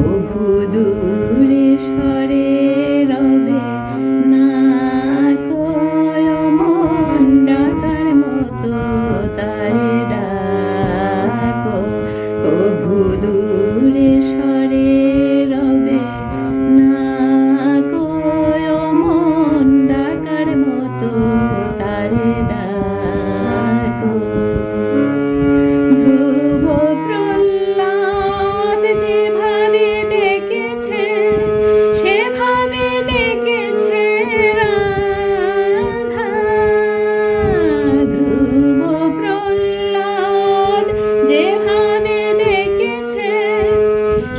কভু দূরে সরে রবে না কয় মন ডাকার মতো তারে ডাকো কভু দূরে সরে রবে না কয় মন ডাকার মতো তারে ডাকো ধ্রুব প্রহ্লাদ যেভাবে ডেকেছে সেভাবে ডেকেছে রাধা ধ্রুব প্রহ্লাদ যেভাবে ডেকেছে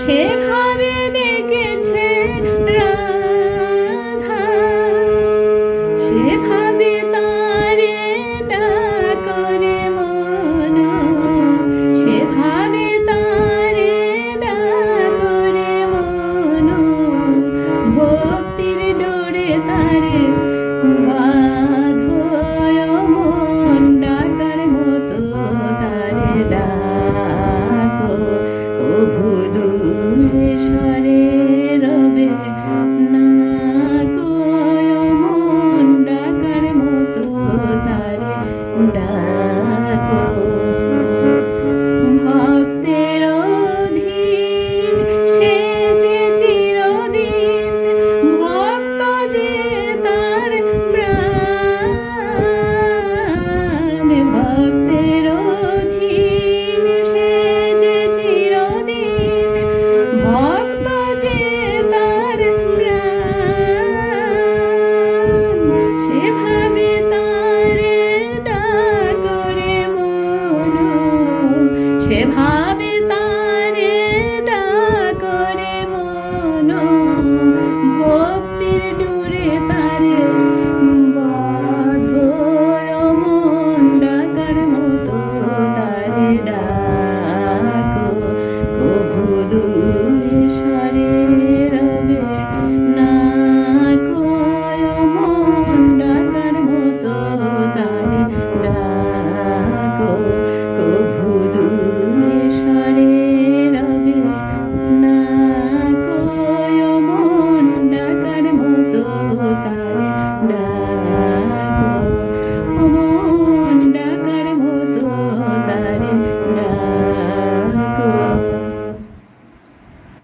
সেভাবে ডেকেছে রাধা সেভাবে তারে ডাকরে মন সেভাবে তারে ডাকরে মন ভক্তির ডোরে তারে বাঁধয় মন ডাকার মতো তারে ডাকো কভু দূরে সরে রবে